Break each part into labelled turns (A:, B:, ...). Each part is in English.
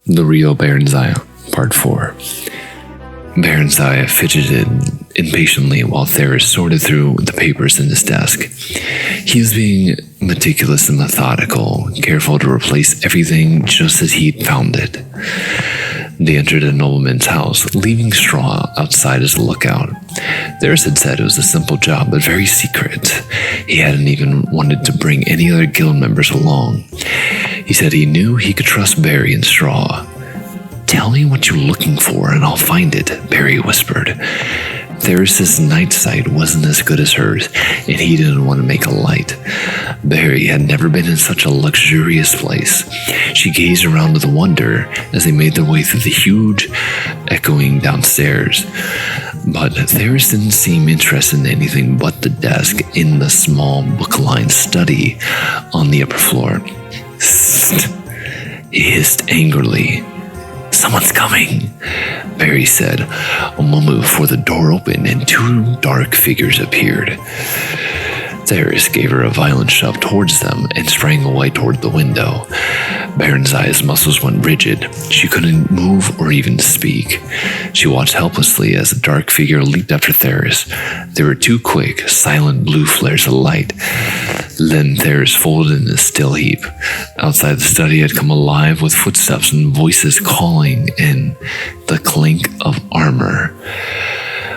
A: The Real Barenziah, Part 4. Barenziah fidgeted impatiently while Theris sorted through the papers in his desk. He was being meticulous and methodical, careful to replace everything just as he'd found it. They entered a nobleman's house, leaving straw outside as a lookout. Theris had said it was a simple job, but very secret. He hadn't even wanted to bring any other guild members along. He said he knew he could trust Barry and Straw. "Tell me what you're looking for and I'll find it," Barry whispered. Theris's night sight wasn't as good as hers, and he didn't want to make a light. Barry had never been in such a luxurious place. She gazed around with wonder as they made their way through the huge, echoing downstairs. But Theris didn't seem interested in anything but the desk in the small book-lined study on the upper floor. "Sst," he hissed angrily. "Someone's coming," Barry said, a moment before the door opened and two dark figures appeared. Theris gave her a violent shove towards them and sprang away toward the window. Barenziah's muscles went rigid. She couldn't move or even speak. She watched helplessly as a dark figure leaped after Theris. There were two quick, silent blue flares of light. Then Theris folded in a still heap. Outside the study had come alive with footsteps and voices calling and the clink of armor.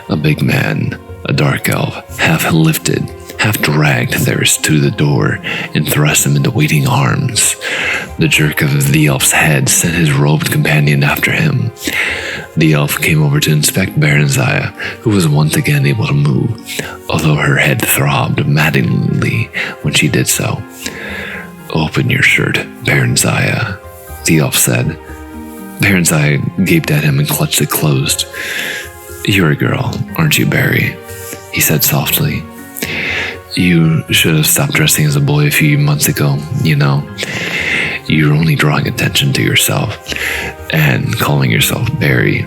A: A big man, a dark elf, half lifted, half dragged Theris to the door and thrust him into waiting arms. The jerk of the elf's head sent his robed companion after him. The elf came over to inspect Barenziah, who was once again able to move, although her head throbbed maddeningly when she did so. "Open your shirt, Barenziah," the elf said. Barenziah gaped at him and clutched it closed. "You're a girl, aren't you, Barry?" he said softly. "You should have stopped dressing as a boy a few months ago, you know. You're only drawing attention to yourself and calling yourself Barry.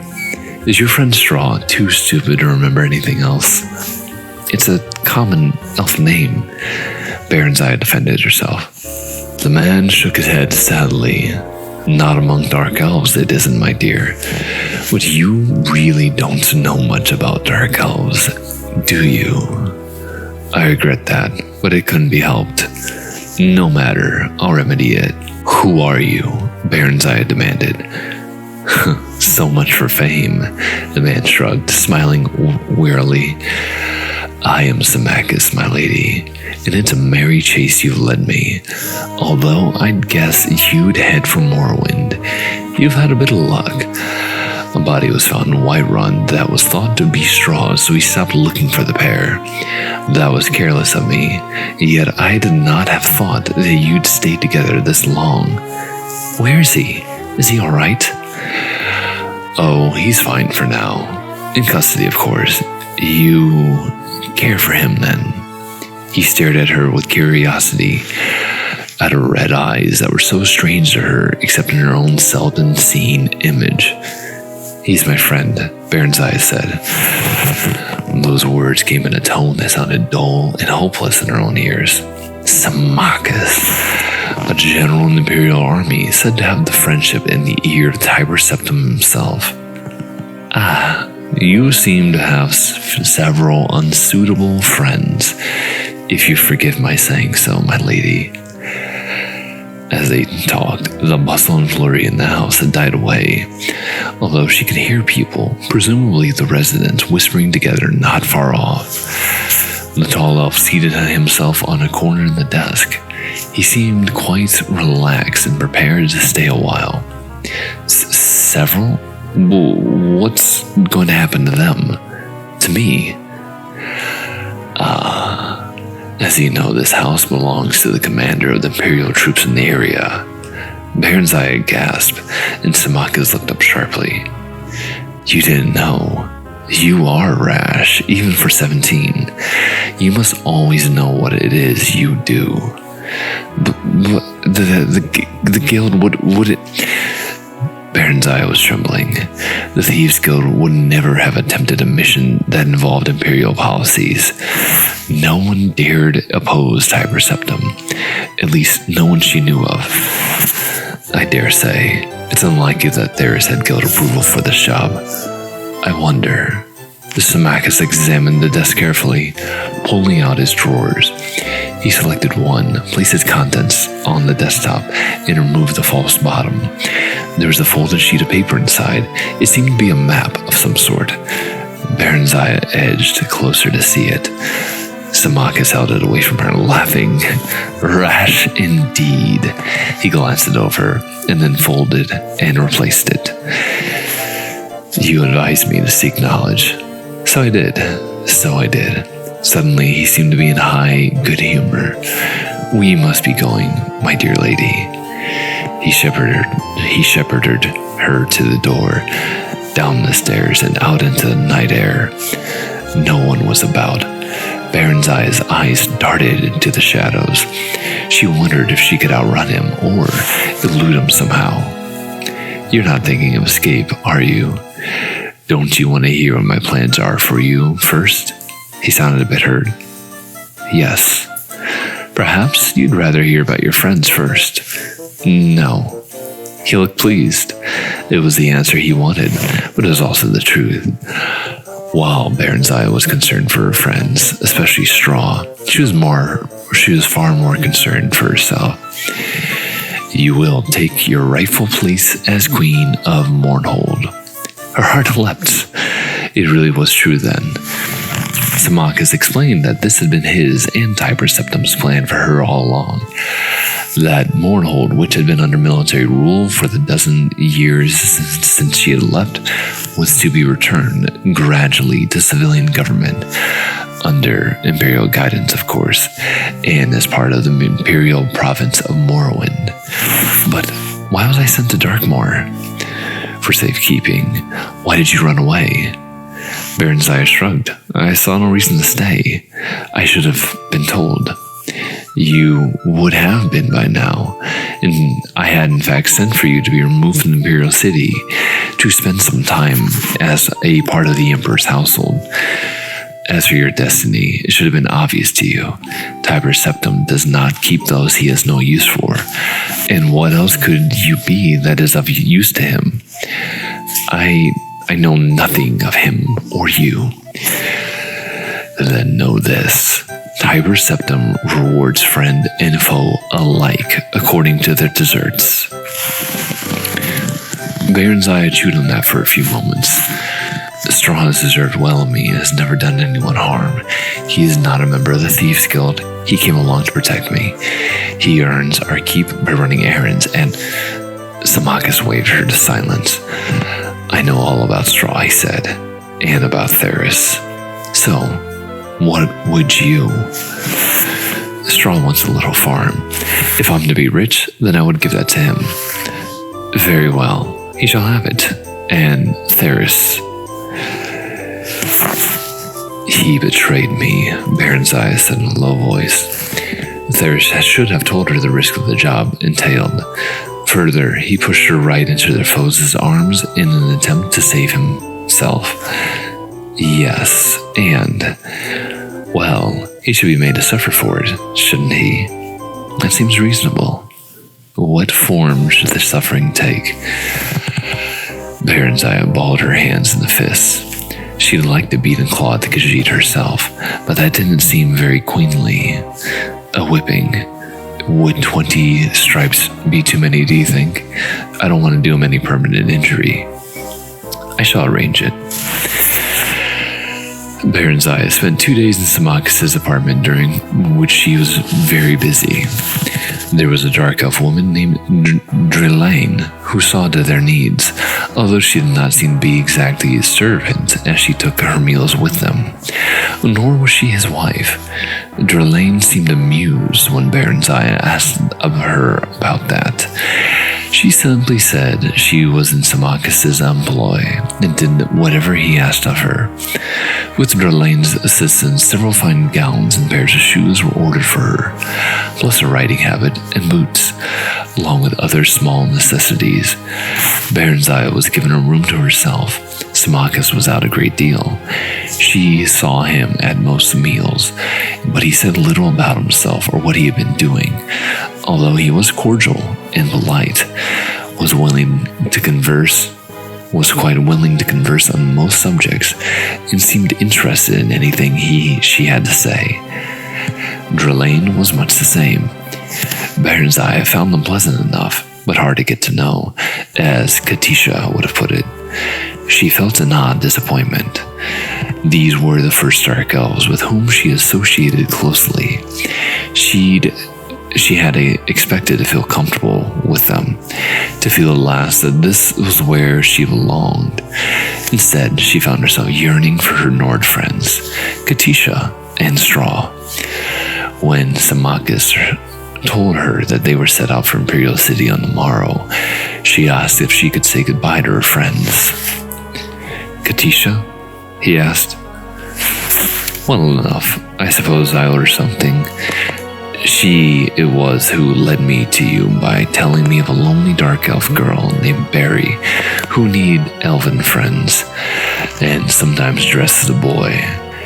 A: Is your friend Straw too stupid to remember anything else? It's a common elf name," Barenziah defended herself. The man shook his head sadly. "Not among dark elves, it isn't, my dear. But you really don't know much about dark elves, do you?" "I regret that, but it couldn't be helped. No matter, I'll remedy it." "Who are you?" Barenziah demanded. "So much for fame," the man shrugged, smiling wearily. "I am Symmachus, my lady, and it's a merry chase you've led me. Although I'd guess you'd head for Morrowind. You've had a bit of luck. A body was found in Whiterun that was thought to be Straw, so we stopped looking for the pair. That was careless of me, yet I did not have thought that you'd stay together this long. Where is he? Is he all right?" "Oh, he's fine for now. In custody, of course. You care for him, then?" He stared at her with curiosity, at her red eyes that were so strange to her, except in her own seldom seen image. "He's my friend," Barenziah said. Those words came in a tone that sounded dull and hopeless in her own ears. Symmachus, a general in the Imperial Army, said to have the friendship and the ear of Tiber Septim himself. "Ah, you seem to have several unsuitable friends, if you forgive my saying so, my lady." As they talked, the bustle and flurry in the house had died away, although she could hear people, presumably the residents, whispering together not far off. The tall elf seated himself on a corner in the desk. He seemed quite relaxed and prepared to stay a while. "Several? What's going to happen to them? To me?" "As you know, this house belongs to the commander of the Imperial troops in the area." Barenziah gasped, and Symmachus looked up sharply. "You didn't know? You are rash, even for 17. You must always know what it is you do." But the guild would it... Barenziah was trembling. The Thieves Guild would never have attempted a mission that involved Imperial policies. No one dared oppose Tiber Septim. At least no one she knew of. "I dare say. It's unlikely that Theris had guild approval for this job. I wonder. Symmachus examined the desk carefully, pulling out his drawers. He selected one, placed its contents on the desktop, and removed the false bottom. There was a folded sheet of paper inside. It seemed to be a map of some sort. Barenziah edged closer to see it. Symmachus held it away from her, laughing. Rash indeed. He glanced it over, and then folded and replaced it. You advised me to seek knowledge. So I did. Suddenly, he seemed to be in high good humor. We must be going, my dear lady. He shepherded her to the door, down the stairs and out into the night air. No one was about. Barenziah's eyes darted into the shadows. She wondered if she could outrun him or elude him somehow. You're not thinking of escape, are you? Don't you want to hear what my plans are for you first? He sounded a bit hurt. Yes. Perhaps you'd rather hear about your friends first. No. He looked pleased. It was the answer he wanted, but it was also the truth. While Barenziah was concerned for her friends, especially Straw, she was far more concerned for herself. You will take your rightful place as Queen of Mournhold. Her heart leapt. It really was true then. Symmachus explained that this had been his and Tiber Septim's plan for her all along. That Mournhold, which had been under military rule for the dozen years since she had left, was to be returned gradually to civilian government, under imperial guidance, of course, and as part of the imperial province of Morrowind. But why was I sent to Darkmoor? For safekeeping. Why did you run away? Barenziah shrugged. I saw no reason to stay. I should have been told. You would have been by now, and I had in fact sent for you to be removed from the Imperial City to spend some time as a part of the Emperor's household. As for your destiny, it should have been obvious to you. Tiber Septim does not keep those he has no use for. And what else could you be that is of use to him? I know nothing of him or you. Then know this. Tiber Septim rewards friend and foe alike according to their deserts. Barenziah chewed on that for a few moments. Straw has deserved well of me and has never done anyone harm. He is not a member of the Thieves Guild. He came along to protect me. He earns our keep by running errands, and Symmachus waved her to silence. I know all about Straw, he said, and about Theris. So, what would you? Straw wants a little farm. If I'm to be rich, then I would give that to him. Very well, he shall have it. And Theris... He betrayed me, Barenziah said in a low voice. Theris should have told her the risk of the job entailed. Further, he pushed her right into their foes' arms in an attempt to save himself. Yes, and... well, he should be made to suffer for it, shouldn't he? That seems reasonable. What form should the suffering take? Barenziah balled her hands in the fists. She'd like to beat and claw at the Khajiit herself, but that didn't seem very queenly. A whipping. Would 20 stripes be too many, do you think? I don't want to do him any permanent injury. I shall arrange it. Barenziah spent 2 days in Symmachus' apartment, during which she was very busy. There was a dark elf woman named Drelaine who saw to their needs, although she did not seem to be exactly his servant, as she took her meals with them. Nor was she his wife. Drelaine seemed amused when Barenziah asked of her about that. She simply said she was in Symmachus' employ and did whatever he asked of her. With Drelaine's assistance, several fine gowns and pairs of shoes were ordered for her, plus a riding habit and boots, along with other small necessities. Barenziah was given a room to herself. Symmachus was out a great deal. She saw him at most meals, but he said little about himself or what he had been doing, although he was cordial and polite. was quite willing to converse on most subjects and seemed interested in anything she had to say. Drelane was much the same. Barenziah found them pleasant enough, but hard to get to know, as Katisha would have put it. She felt an odd disappointment. These were the first dark elves with whom she associated closely. She had expected to feel comfortable with them, to feel at last that this was where she belonged. Instead, she found herself yearning for her Nord friends, Katisha and Straw. When Symmachus told her that they were set out for Imperial City on the morrow, she asked if she could say goodbye to her friends. Katisha? He asked. Well enough, I suppose I owe her something. She it was who led me to you by telling me of a lonely dark elf girl named Barry who need elven friends, and sometimes dressed as a boy.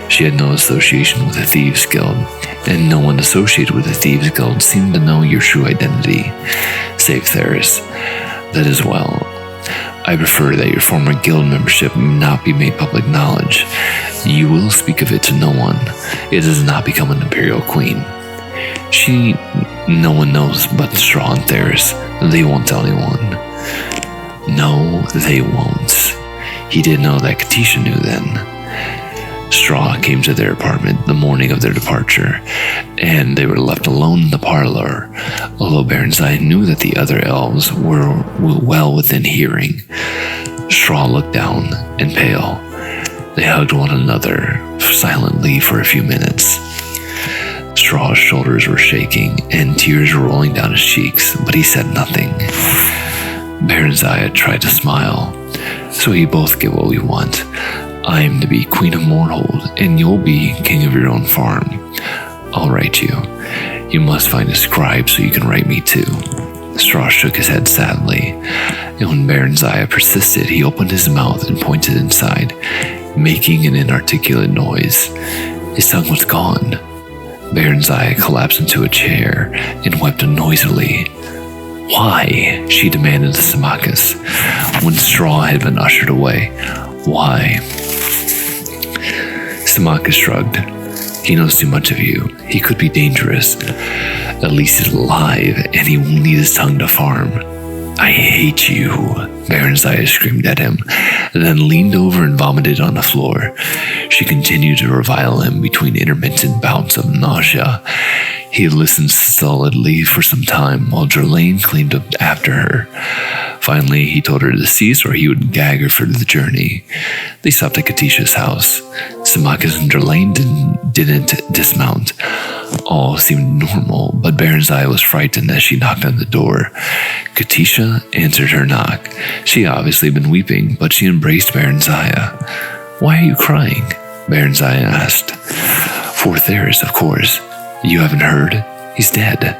A: She had no association with the Thieves' Guild, and no one associated with the Thieves' Guild seemed to know your true identity, save Theris. That is well. I prefer that your former guild membership not be made public knowledge. You will speak of it to no one. It does not become an imperial queen. No one knows but Straw and Theris. They won't tell anyone. No, they won't. He didn't know that Katisha knew then. Straw came to their apartment the morning of their departure, and they were left alone in the parlor, although Barenziah knew that the other elves were well within hearing. Straw looked down and pale. They hugged one another silently for a few minutes. Straw's shoulders were shaking, and tears were rolling down his cheeks, but he said nothing. Barenziah tried to smile. So we both get what we want. I am to be Queen of Mournhold, and you'll be king of your own farm. I'll write you. You must find a scribe so you can write me too. Straw shook his head sadly, and when Barenziah persisted, he opened his mouth and pointed inside, making an inarticulate noise. His tongue was gone. Barenziah collapsed into a chair and wept noisily. Why? She demanded of Symmachus, when Straw had been ushered away. Why? Symmachus shrugged. He knows too much of you. He could be dangerous. At least he's alive, and he won't need his tongue to farm. I hate you, Barenziah screamed at him, then leaned over and vomited on the floor. She continued to revile him between intermittent bouts of nausea. He listened stolidly for some time while Drelane cleaned up after her. Finally, he told her to cease or he would gag her for the journey. They stopped at Katisha's house. Symmachus and Drelane didn't dismount. All seemed normal, but Barenziah was frightened as she knocked on the door. Katisha answered her knock. She had obviously been weeping, but she embraced Barenziah. Why are you crying? Barenziah asked. For Theris, of course. You haven't heard? He's dead.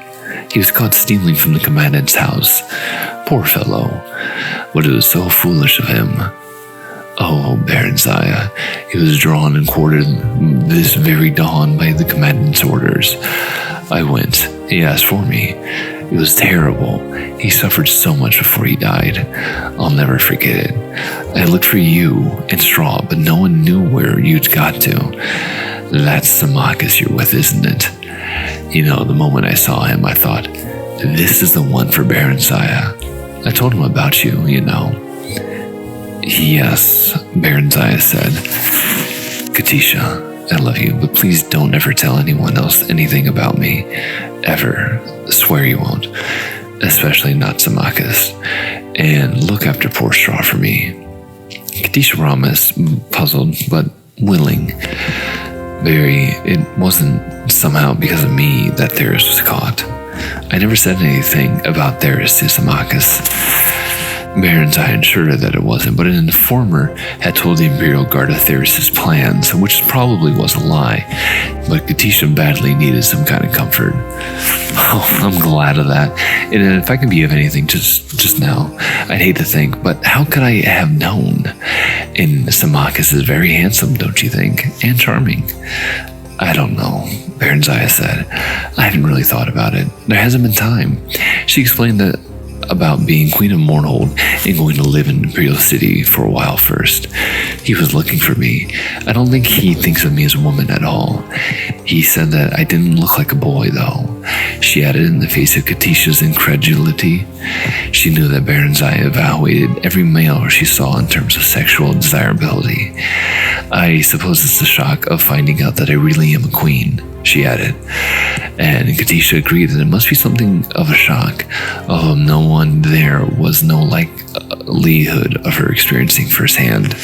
A: He was caught stealing from the commandant's house. Poor fellow. But it was so foolish of him. Oh, Barenziah, he was drawn and quartered this very dawn by the commandant's orders. I went. He asked for me. It was terrible. He suffered so much before he died. I'll never forget it. I looked for you and Straw, but no one knew where you'd got to. That's Symmachus you're with, isn't it? You know, the moment I saw him, I thought, this is the one for Barenziah. I told him about you, you know. Yes, Barenziah said. Katisha, I love you, but please don't ever tell anyone else anything about me. Ever. Swear you won't. Especially not Symmachus. And look after poor Straw for me. Katisha promised, puzzled, but willing. Barry, it wasn't somehow because of me that Theris was caught. I never said anything about Theris to Symmachus. Barenziah assured her that it wasn't, but an informer had told the Imperial Guard of Theris' plans, which probably was a lie, but Katisha badly needed some kind of comfort. Oh, I'm glad of that, and if I can be of anything just now, I'd hate to think, but how could I have known? And Symmachus is very handsome, don't you think? And charming. I don't know, Barenziah said. I haven't really thought about it. There hasn't been time. She explained that about being Queen of Mournhold and going to live in Imperial City for a while first. He was looking for me. I don't think he thinks of me as a woman at all. He said that I didn't look like a boy, though. She added in the face of Katisha's incredulity. She knew that Barenziah evaluated every male she saw in terms of sexual desirability. I suppose it's the shock of finding out that I really am a queen, she added. And Katisha agreed that it must be something of a shock, although no one there was no likelihood of her experiencing firsthand.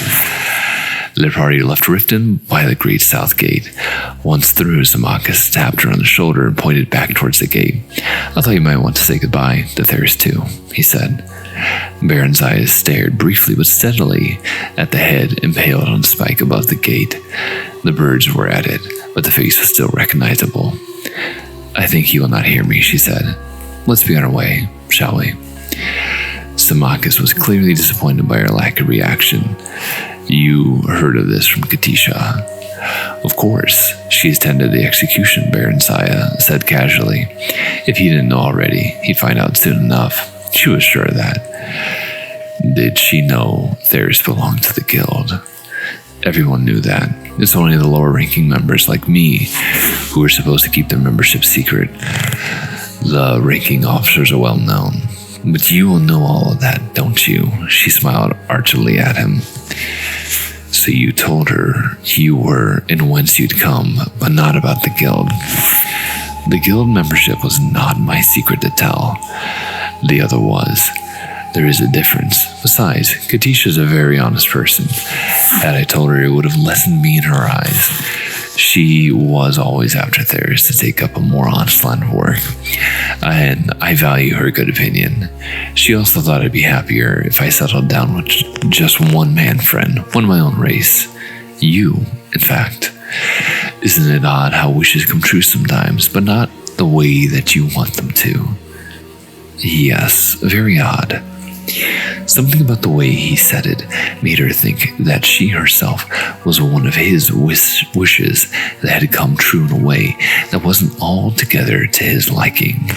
A: The party left Riften by the Great South Gate. Once through, Symmachus tapped her on the shoulder and pointed back towards the gate. I thought you might want to say goodbye to Theris too, he said. Barenziah stared briefly but steadily at the head impaled on a spike above the gate. The birds were at it, but the face was still recognizable. I think he will not hear me, she said. Let's be on our way, shall we? Symmachus was clearly disappointed by her lack of reaction. You heard of this from Katisha. Of course, she attended the execution, Barenziah said casually. If he didn't know already, he'd find out soon enough. She was sure of that. Did she know Theris belonged to the guild? Everyone knew that. It's only the lower-ranking members like me who are supposed to keep their membership secret. The ranking officers are well known. But you will know all of that, don't you? She smiled archly at him. So you told her you were and whence you'd come, but not about the guild. The guild membership was not my secret to tell. The other was. There is a difference. Besides, Katisha's a very honest person. Had I told her, it would have lessened me in her eyes. She was always after Theris to take up a more honest line of work, and I value her good opinion. She also thought I'd be happier if I settled down with just one man friend, one of my own race. You, in fact. Isn't it odd how wishes come true sometimes, but not the way that you want them to? Yes, very odd. Something about the way he said it made her think that she herself was one of his wishes that had come true in a way that wasn't altogether to his liking.